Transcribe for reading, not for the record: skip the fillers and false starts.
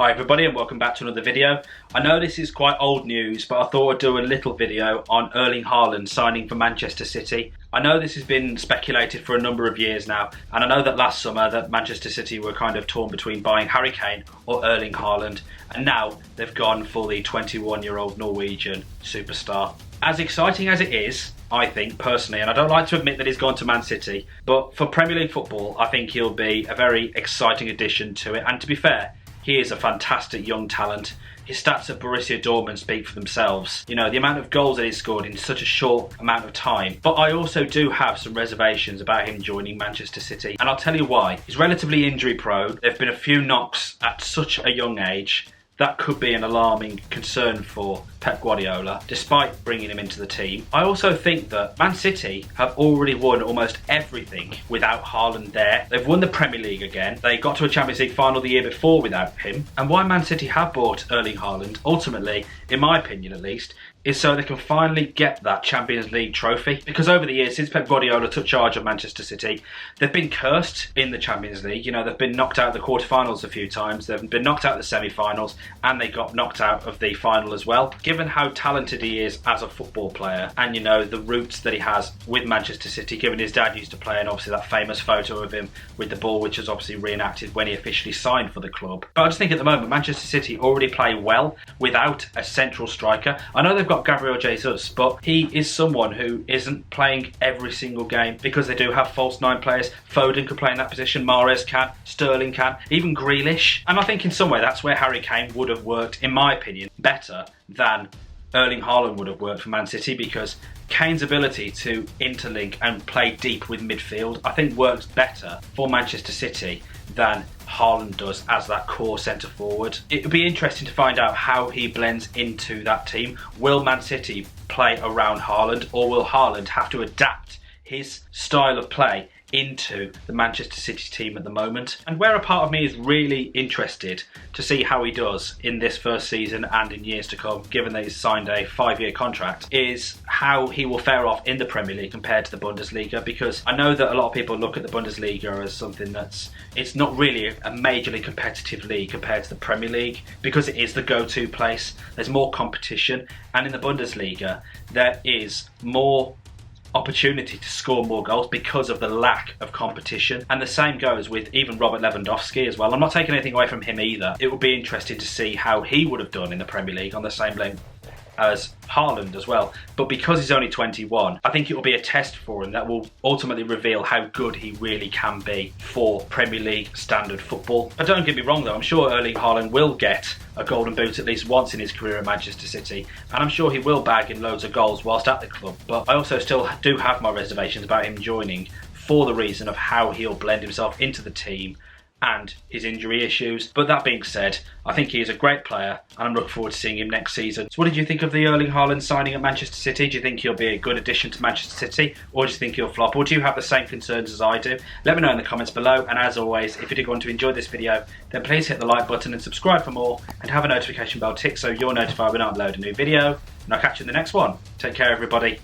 Hi everybody and welcome back to another video. I know this is quite old news, but I thought I'd do a little video on Erling Haaland signing for Manchester City. I know this has been speculated for a number of years now, and I know that last summer that Manchester City were kind of torn between buying Harry Kane or Erling Haaland, and now they've gone for the 21-year-old Norwegian superstar. As exciting as it is, I think personally, and I don't like to admit that he's gone to Man City, but for Premier League football I think he'll be a very exciting addition to it, and to be fair, he is a fantastic young talent. His stats at Borussia Dortmund speak for themselves. You know, the amount of goals that he's scored in such a short amount of time. But I also do have some reservations about him joining Manchester City, and I'll tell you why. He's relatively injury prone. There have been a few knocks at such a young age. That could be an alarming concern for Pep Guardiola, despite bringing him into the team. I also think that Man City have already won almost everything without Haaland there. They've won the Premier League again. They got to a Champions League final the year before without him. And why Man City have bought Erling Haaland, ultimately, in my opinion at least, is so they can finally get that Champions League trophy. Because over the years, since Pep Guardiola took charge of Manchester City, they've been cursed in the Champions League. You know, they've been knocked out of the quarterfinals a few times, they've been knocked out of the semi-finals, and they got knocked out of the final as well. Given how talented he is as a football player, and you know, the roots that he has with Manchester City, given his dad used to play, and obviously that famous photo of him with the ball, which was obviously reenacted when he officially signed for the club. But I just think at the moment, Manchester City already play well without a central striker. I know they've got Gabriel Jesus, but he is someone who isn't playing every single game because they do have false nine players. Foden could play in that position, Mahrez can, Sterling can, even Grealish. And I think in some way that's where Harry Kane would have worked, in my opinion, better than Erling Haaland would have worked for Man City, because Kane's ability to interlink and play deep with midfield I think works better for Manchester City than Haaland does as that core centre forward. It would be interesting to find out how he blends into that team. Will Man City play around Haaland, or will Haaland have to adapt his style of play into the Manchester City team at the moment? And where a part of me is really interested to see how he does in this first season and in years to come, given that he's signed a 5-year contract, is how he will fare off in the Premier League compared to the Bundesliga, because I know that a lot of people look at the Bundesliga as something it's not really a majorly competitive league compared to the Premier League, because it is the go-to place. There's more competition, and in the Bundesliga there is more opportunity to score more goals because of the lack of competition. And the same goes with even Robert Lewandowski as well. I'm not taking anything away from him either. It would be interesting to see how he would have done in the Premier League on the same length as Haaland as well. But because he's only 21, I think it will be a test for him that will ultimately reveal how good he really can be for Premier League standard football. But don't get me wrong though, I'm sure Erling Haaland will get a golden boot at least once in his career at Manchester City, and I'm sure he will bag in loads of goals whilst at the club. But I also still do have my reservations about him joining, for the reason of how he'll blend himself into the team and his injury issues. But that being said, I think he is a great player and I'm looking forward to seeing him next season. So what did you think of the Erling Haaland signing at Manchester City? Do you think he'll be a good addition to Manchester City, or do you think he'll flop, or do you have the same concerns as I do? Let me know in the comments below, and as always, if you did want to enjoy this video, then please hit the like button and subscribe for more, and have a notification bell tick so you're notified when I upload a new video, and I'll catch you in the next one. Take care everybody.